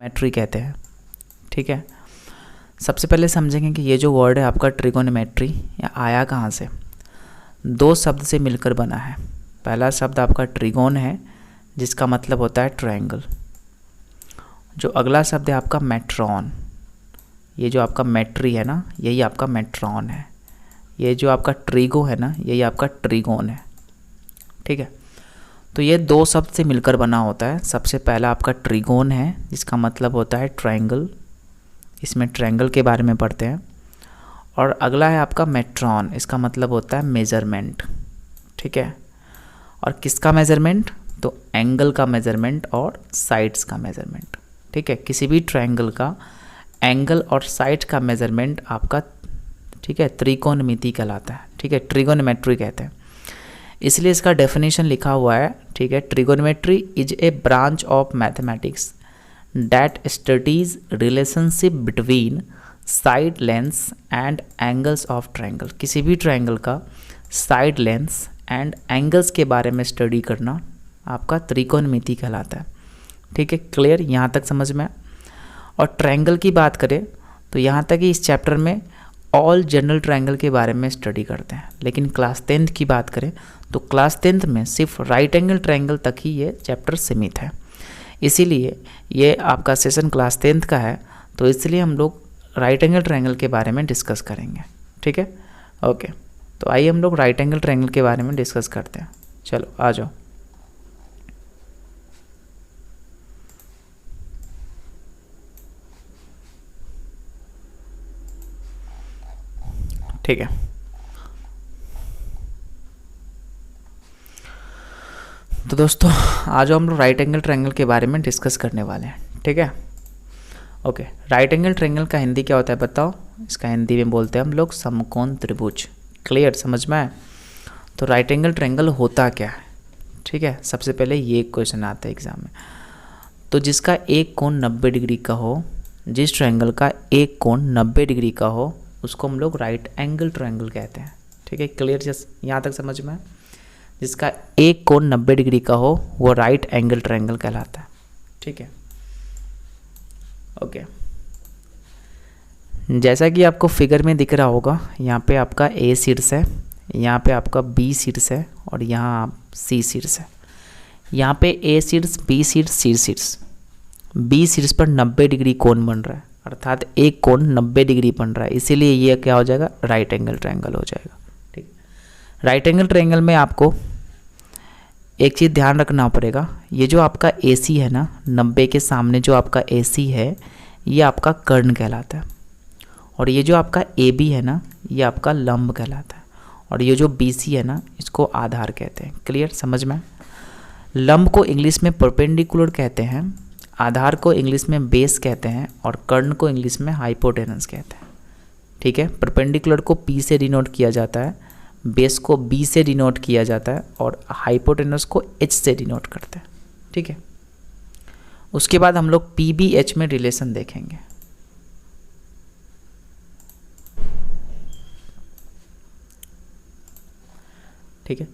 Trigonometry कहते हैं। ठीक है, सबसे पहले समझेंगे कि ये जो वर्ड है आपका ट्रिगोनोमेट्री या आया कहाँ से। दो शब्द से मिलकर बना है। पहला शब्द आपका ट्रिगोन है जिसका मतलब होता है ट्रायंगल। जो अगला शब्द है आपका मेट्रॉन। ये जो आपका मेट्री है ना, यही आपका मेट्रॉन है। ये जो आपका ट्रिगो है ना, यही आपका ट्रिगोन है। ठीक है, तो ये दो शब्द से मिलकर बना होता है। सबसे पहला आपका ट्रिगोन है जिसका मतलब होता है ट्रायंगल, इसमें ट्रायंगल के बारे में पढ़ते हैं। और अगला है आपका मेट्रॉन, इसका मतलब होता है मेज़रमेंट। ठीक है, और किसका मेज़रमेंट? तो एंगल का मेज़रमेंट और साइड्स का मेज़रमेंट। ठीक है, किसी भी ट्रायंगल का एंगल और साइड का मेज़रमेंट आपका, ठीक है, त्रिकोणमिति कहलाता है। ठीक है, ट्रिगोनोमेट्री कहते हैं, इसलिए इसका डेफिनेशन लिखा हुआ है। ठीक है, trigonometry is a branch of mathematics that studies relationship between side lengths and angles of triangle. किसी भी ट्रायंगल का साइड लेंथ्स एंड एंगल्स के बारे में स्टडी करना आपका त्रिकोणमिति कहलाता है। ठीक है, क्लियर, यहाँ तक समझ में। और ट्रायंगल की बात करें तो यहाँ तक कि इस चैप्टर में ऑल जनरल ट्रायंगल के बारे में स्टडी करते हैं, लेकिन क्लास 10th की बात करें तो क्लास 10th में सिर्फ राइट एंगल ट्रायंगल तक ही ये चैप्टर सीमित है। इसीलिए ये आपका सेशन क्लास 10th का है, तो इसलिए हम लोग राइट एंगल ट्रायंगल के बारे में डिस्कस करेंगे। ठीक है, ओके, तो आइए हम लोग राइट एंगल ट्रायंगल के बारे में डिस्कस करते हैं। चलो आ जाओ। ठीक है, तो दोस्तों आज हम लोग राइट एंगल ट्रायंगल के बारे में डिस्कस करने वाले हैं। ठीक है, ओके, राइट एंगल ट्रायंगल का हिंदी क्या होता है बताओ? इसका हिंदी में बोलते हैं हम लोग समकोण त्रिभुज। क्लियर, समझ में आए? तो राइट एंगल ट्रायंगल होता क्या है? ठीक है, सबसे पहले ये क्वेश्चन आता है एग्जाम में। तो जिसका एक कोण 90 डिग्री का हो, जिस ट्रायंगल का एक कोण 90 डिग्री का हो, उसको हम लोग राइट एंगल ट्रायंगल कहते हैं। ठीक है, क्लियर, जस्ट यहाँ तक समझ में? जिसका एक कोण 90 डिग्री का हो वो राइट एंगल ट्रायंगल कहलाता है। ठीक है, ओके, जैसा कि आपको फिगर में दिख रहा होगा, यहाँ पे आपका ए शीर्ष है, यहाँ पे आपका बी शीर्ष है और यहाँ सी शीर्ष है। यहाँ पे ए शीर्ष, बी शीर्ष, सी शीर्ष। बी शीर्ष पर 90 डिग्री कोण बन रहा है, अर्थात एक कोण 90 डिग्री बन रहा है, इसीलिए ये क्या हो जाएगा? राइट एंगल ट्रायंगल हो जाएगा। ठीक, राइट एंगल ट्रायंगल में आपको एक चीज़ ध्यान रखना पड़ेगा, ये जो आपका AC है ना, 90 के सामने जो आपका AC है, ये आपका कर्ण कहलाता है। और ये जो आपका AB है ना, ये आपका लंब कहलाता है। और ये जो BC है ना, इसको आधार कहते हैं। क्लियर, समझ में? लंब को इंग्लिश में परपेंडिकुलर कहते हैं, आधार को इंग्लिश में बेस कहते हैं, और कर्ण को इंग्लिश में हाइपोटेनस कहते हैं। ठीक है, परपेंडिकुलर को P से डिनोट किया जाता है, बेस को B से डिनोट किया जाता है, और हाइपोटेनस को H से डिनोट करते हैं। ठीक है, उसके बाद हम लोग PBH में रिलेशन देखेंगे। ठीक है,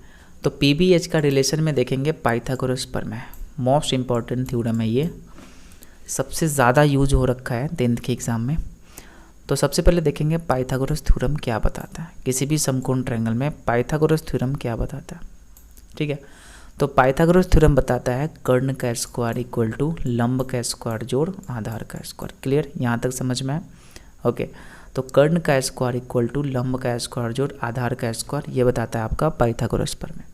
तो PBH का रिलेशन में देखेंगे पाइथागोरस प्रमेय। मोस्ट इम्पॉर्टेंट थ्योरम है ये, सबसे ज़्यादा यूज हो रखा है 10th के एग्ज़ाम में। तो सबसे पहले देखेंगे पाइथागोरस थ्योरम क्या बताता है। किसी भी समकोण ट्रायंगल में पाइथागोरस थ्योरम क्या बताता है? ठीक है, तो पाइथागोरस थ्योरम बताता है कर्ण का स्क्वायर इक्वल टू लंब का स्क्वायर जोड़ आधार का स्क्वायर। क्लियर, यहाँ तक समझ में? ओके, तो कर्ण का स्क्वायर इक्वल टू लंब का स्क्वायर जोड़ आधार का स्क्वायर, ये बताता है आपका पाइथागोरस प्रमेय।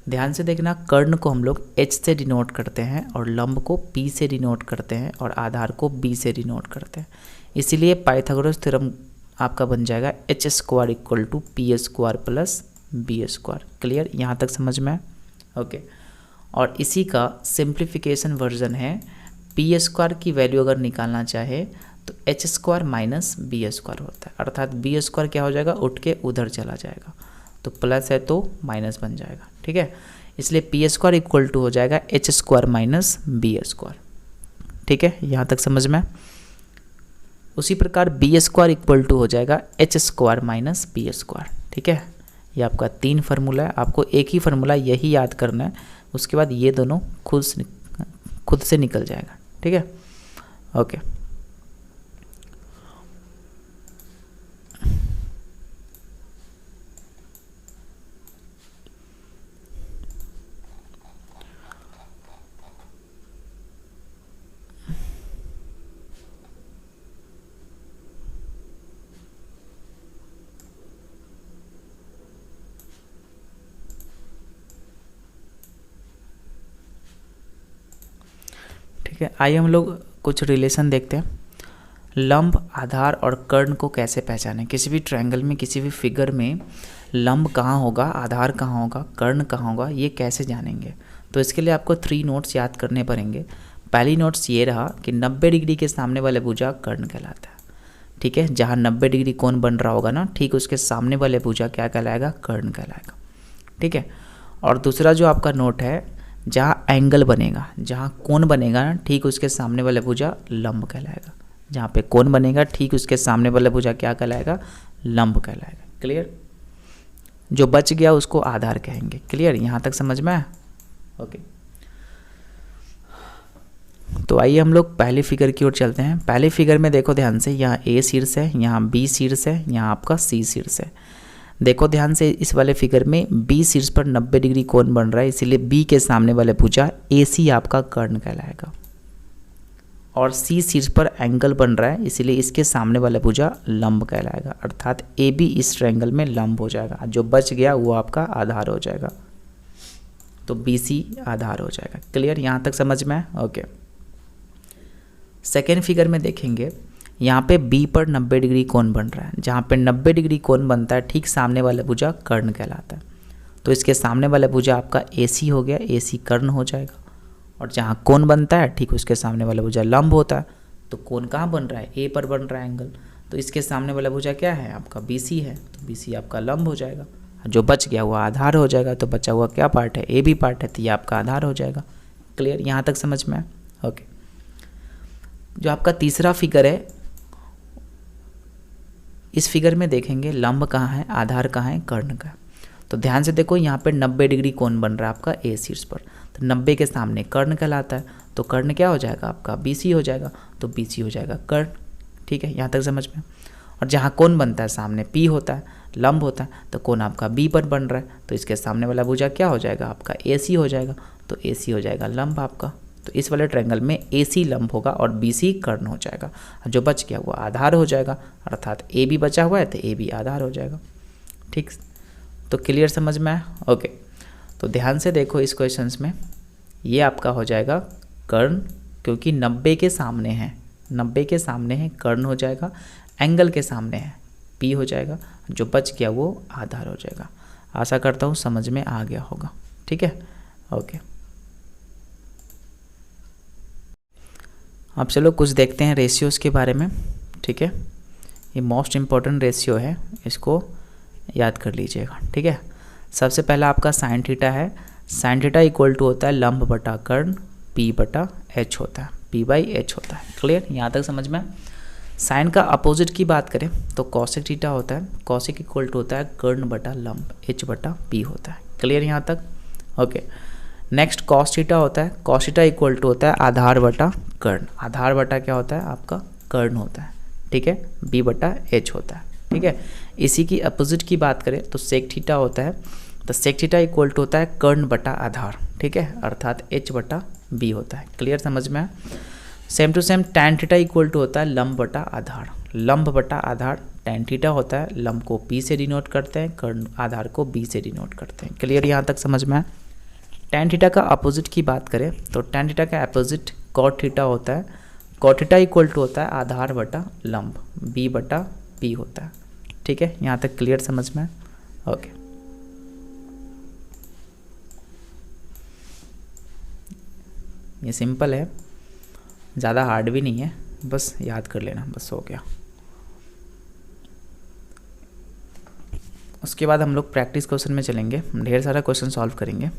ध्यान से देखना, कर्ण को हम लोग H से डिनोट करते हैं, और लंब को P से डिनोट करते हैं, और आधार को B से डिनोट करते हैं। इसीलिए पाइथागोरस थ्योरम आपका बन जाएगा H square equal to P square plus B square. Clear, यहाँ तक समझ में? ओके, और इसी का सिंप्लीफिकेशन वर्जन है पी स्क्वायर की वैल्यू अगर निकालना चाहे तो H square minus B square होता है, अर्थात बी स्क्वायर क्या हो जाएगा, उठ के उधर चला जाएगा, तो प्लस है तो माइनस बन जाएगा। ठीक है, इसलिए पी स्क्वायर इक्वल टू हो जाएगा H square minus B square. ठीक है, यहाँ तक समझ में। उसी प्रकार बी स्क्वायर इक्वल टू हो जाएगा H square minus B square. ठीक है, ये आपका 3 फार्मूला है, आपको एक ही फार्मूला यही याद करना है, उसके बाद ये दोनों खुद से निकल जाएगा। ठीक है, ओके। ठीक है, आइए हम लोग कुछ रिलेशन देखते हैं। लंब, आधार और कर्ण को कैसे पहचानें। किसी भी ट्रायंगल में, किसी भी फिगर में लंब कहाँ होगा, आधार कहाँ होगा, कर्ण कहाँ होगा, ये कैसे जानेंगे। तो इसके लिए आपको 3 नोट्स याद करने पड़ेंगे। पहली नोट्स ये रहा कि 90 डिग्री के सामने वाले भुजा कर्ण कहलाता है। ठीक है, जहाँ 90 डिग्री कोण बन रहा होगा ना, ठीक उसके सामने वाले भुजा क्या कहलाएगा, कर्ण कहलाएगा। ठीक है, और दूसरा जो आपका नोट है, जहाँ एंगल बनेगा, जहाँ कोण बनेगा ना, ठीक उसके सामने वाला भुजा लंब कहलाएगा। जहाँ पे कोण बनेगा ठीक उसके सामने वाला भुजा क्या कहलाएगा, लंब कहलाएगा। क्लियर, जो बच गया उसको आधार कहेंगे। क्लियर, यहाँ तक समझ में आया। ओके, तो आइए हम लोग पहली फिगर की ओर चलते हैं। पहली फिगर में देखो ध्यान से, यहाँ ए शीर्ष है, यहाँ बी शीर्ष है, यहाँ आपका सी शीर्ष है। देखो ध्यान से, इस वाले फिगर में बी शीर्ष पर 90 डिग्री कोण बन रहा है, इसीलिए बी के सामने वाले भुजा ए सी आपका कर्ण कहलाएगा। और सी शीर्ष पर एंगल बन रहा है, इसीलिए इसके सामने वाला भुजा लंब कहलाएगा, अर्थात ए बी इस ट्रायंगल में लंब हो जाएगा। जो बच गया वो आपका आधार हो जाएगा, तो बी सी आधार हो जाएगा। क्लियर, यहाँ तक समझ में है। ओके, सेकेंड फिगर में देखेंगे, यहाँ पे बी पर 90 डिग्री कोण बन रहा है। जहाँ पे 90 डिग्री कोण बनता है, ठीक सामने वाला भुजा कर्ण कहलाता है, तो इसके सामने वाला भुजा आपका ए सी हो गया, ए सी कर्ण हो जाएगा। और जहाँ कोण बनता है, ठीक उसके सामने वाला भुजा लंब होता है, तो कोण कहाँ बन रहा है, ए पर बन रहा है एंगल, तो इसके सामने वाला भुजा क्या है आपका, बी सी है, तो बी सी आपका लंब हो जाएगा। जो बच गया वो आधार हो जाएगा, तो बचा हुआ क्या पार्ट है, ए बी पार्ट है, तो ये आपका आधार हो जाएगा। क्लियर, यहाँ तक समझ में। ओके, जो आपका तीसरा फिगर है, इस फिगर में देखेंगे लंब कहाँ है, आधार कहाँ है, कर्ण का। तो ध्यान से देखो, यहाँ पे 90 डिग्री कोण बन रहा है आपका ए शीर्ष पर, तो 90 के सामने कर्ण कहलाता है, तो कर्ण क्या हो जाएगा आपका, बी सी हो जाएगा, तो बी सी हो जाएगा कर्ण। ठीक है, यहाँ तक समझ में। और जहाँ कोण बनता है सामने पी होता है, लंब होता है, तो कोण आपका बी पर बन रहा है, तो इसके सामने वाला भुजा क्या हो जाएगा आपका, ए सी हो जाएगा, तो ए सी हो जाएगा लंब आपका। तो इस वाले ट्रायंगल में ए सी लंब होगा और बी सी कर्ण हो जाएगा। जो बच गया वो आधार हो जाएगा, अर्थात ए बी बचा हुआ है, तो ए बी आधार हो जाएगा। ठीक, तो क्लियर समझ में आया। ओके, तो ध्यान से देखो इस क्वेश्चंस में, ये आपका हो जाएगा कर्ण, क्योंकि 90 के सामने है, 90 के सामने है, कर्ण हो जाएगा। एंगल के सामने है, पी हो जाएगा। जो बच गया वो आधार हो जाएगा। आशा करता हूँ समझ में आ गया होगा। ठीक है, ओके। अब चलो कुछ देखते हैं रेशियोज़ के बारे में। ठीक है, ये मोस्ट इम्पॉर्टेंट रेशियो है, इसको याद कर लीजिएगा। ठीक है, सबसे पहला आपका साइन थीटा है। साइन थीटा इक्वल टू होता है लंब बटा कर्ण, पी बटा एच होता है, पी बाई एच होता है। क्लियर, यहाँ तक समझ में। साइन का अपोजिट की बात करें तो कॉसेक थीटा होता है, कॉसेक इक्वल टू होता है कर्ण बटा लंब, एच बटा पी होता है। क्लियर यहाँ तक। ओके, नेक्स्ट कॉस थीटा होता है, कॉस थीटा इक्वल टू होता है आधार बटा कर्ण, आधार बटा क्या होता है आपका, कर्ण होता है। ठीक है, बी बटा एच होता है। ठीक है, इसी की अपोजिट की बात करें तो सेक थीटा होता है, तो सेक थीटा इक्वल टू होता है कर्ण बटा आधार। ठीक है, अर्थात एच बटा बी होता है। क्लियर समझ में। Same to same tan theta equal to होता है लंब बटा आधार, लंब बटा आधार टैन थीटा होता है, लंब को पी से डिनोट करते हैं, कर्ण आधार को बी से डिनोट करते हैं। क्लियर यहाँ तक समझ में। टैन थीटा का अपोजिट की बात करें तो टैन थीटा का अपोजिट कॉट थीटा होता है, कॉट थीटा इक्वल टू होता है आधार बटा लंब, बी बटा पी होता है। ठीक है, यहाँ तक क्लियर समझ में। ओके, ये सिंपल है। ज़्यादा हार्ड भी नहीं है, बस याद कर लेना, बस हो गया। उसके बाद हम लोग प्रैक्टिस क्वेश्चन में चलेंगे, ढेर सारा क्वेश्चन सॉल्व करेंगे।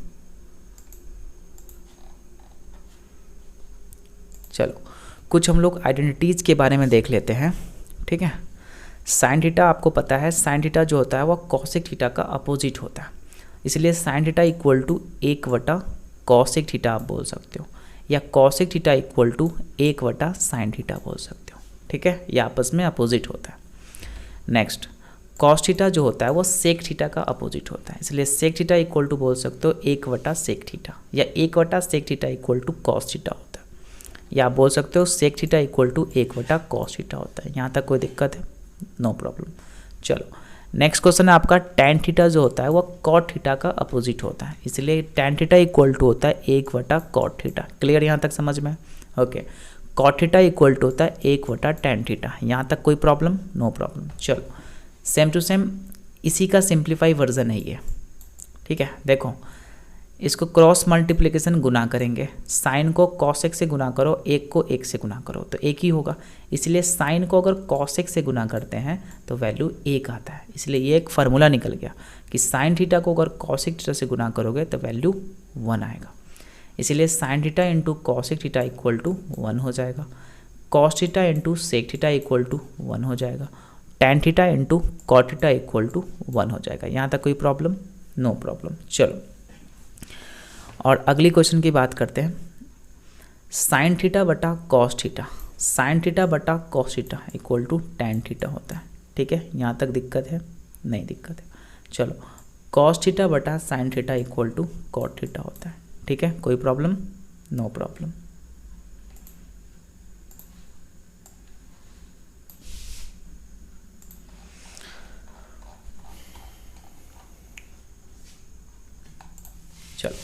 चलो कुछ हम लोग आइडेंटिटीज़ के बारे में देख लेते हैं, ठीक है। साइन थीटा आपको पता है, साइन थीटा जो होता है वो कॉसेक थीटा का अपोजिट होता है, इसलिए sine theta equal to 1/cos cosec theta आप बोल सकते हो, या cosec theta equal to 1/sin theta बोल सकते हो, ठीक है। ये आपस में अपोजिट होता है। नेक्स्ट कॉस थीटा जो होता है वो सेक थीटा का अपोजिट होता है, इसलिए सेक थीटा इक्वल टू बोल सकते हो 1/sec थीटा, या 1/sec theta equal to cos theta होता है, या आप बोल सकते हो sec theta equal to 1/cos theta होता है। यहाँ तक कोई दिक्कत है? No problem. चलो नेक्स्ट क्वेश्चन है आपका, टैन थीटा जो होता है वो कॉट थीटा का अपोजिट होता है, इसलिए टैन थीटा इक्वल टू होता है 1/cot थीटा। क्लियर यहाँ तक समझ में? Okay, cot theta equal to होता है 1/tan थीटा। यहाँ तक कोई प्रॉब्लम? No problem. चलो सेम टू सेम इसी का सिंप्लीफाई वर्जन है ये, ठीक है। देखो इसको क्रॉस मल्टीप्लिकेशन गुना करेंगे, साइन को कॉसेक से गुना करो, 1 को 1 से गुना करो तो 1 ही होगा, इसलिए साइन को अगर कॉसेक से गुना करते हैं तो वैल्यू 1 आता है, इसलिए ये एक फार्मूला निकल गया कि साइन थीटा को अगर कॉसेक थीटा से गुना करोगे तो वैल्यू 1 आएगा, इसलिए sine theta into cosec theta equal to 1 हो जाएगा, cos theta into sec theta equal to 1 हो जाएगा, tan theta into cot theta equal to 1 हो जाएगा। यहाँ तक कोई प्रॉब्लम? No problem. चलो और अगली क्वेश्चन की बात करते हैं, साइन थीटा बटा कॉस थीटा, साइन थीटा बटा cos theta equal to tan theta होता है, ठीक है। यहाँ तक दिक्कत है? नहीं दिक्कत है। चलो कॉस थीटा बटा sine theta equal to cot theta होता है, ठीक है। कोई प्रॉब्लम? No problem. चलो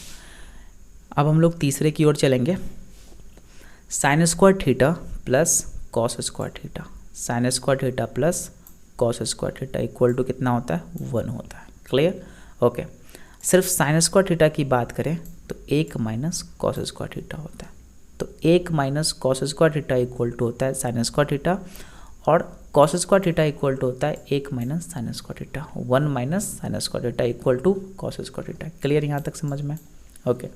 अब हम लोग तीसरे की ओर चलेंगे, sine square theta plus cos square theta, sine square theta plus cos square theta equal to कितना होता है? 1 होता है। क्लियर? ओके, सिर्फ साइन स्क्वायर थीटा की बात करें तो 1 माइनस कॉस स्क्वायर थीटा होता है, तो 1 minus cos square theta equal to होता है साइन स्क्वायर थीटा, और cos square theta equal to होता है 1 minus sine square theta, 1 minus sine square theta equal to cos square theta. Clear यहाँ तक समझ में? ओके,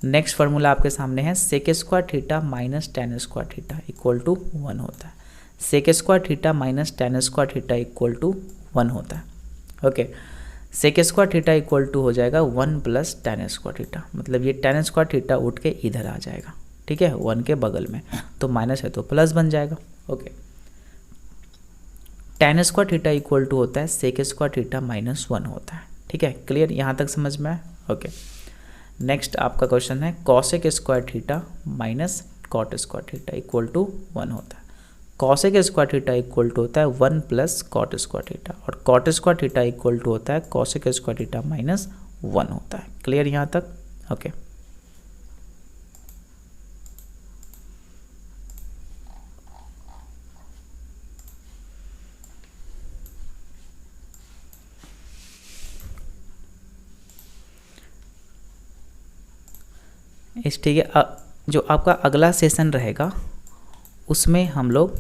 नेक्स्ट फार्मूला आपके सामने है, sec square theta minus tan square theta equal to 1 होता है, sec square theta minus tan square theta equal to 1 होता है। Okay, sec square theta equal to हो जाएगा 1 प्लस टैन स्क्वायर थीटा, मतलब ये टैन स्क्वायर थीटा उठ के इधर आ जाएगा, ठीक है, 1 के बगल में, तो माइनस है तो प्लस बन जाएगा। Okay, tan square theta equal to होता है सेक स्क्वायर थीटा माइनस 1 होता है, ठीक है। क्लियर यहाँ तक समझ में आए? ओके, नेक्स्ट आपका क्वेश्चन है, cosec square theta minus cot square theta equal to 1 होता है, cosec square theta equal to होता है 1 प्लस कॉट स्क्वायर थीटा, और cot square theta equal to होता है कॉसेक स्क्वायर थीटा माइनस 1 होता है। क्लियर यहाँ तक? ओके, इस ठीक है। जो आपका अगला सेशन रहेगा उसमें हम लोग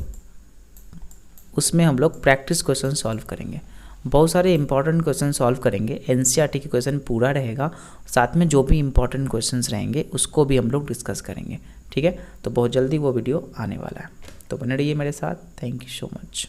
प्रैक्टिस क्वेश्चन सॉल्व करेंगे, बहुत सारे इंपॉर्टेंट क्वेश्चन सॉल्व करेंगे, एनसीईआरटी के क्वेश्चन पूरा रहेगा, साथ में जो भी इंपॉर्टेंट क्वेश्चंस रहेंगे उसको भी हम लोग डिस्कस करेंगे, ठीक है। तो बहुत जल्दी वो वीडियो आने वाला है, तो बने रहिए मेरे साथ। Thank you so much.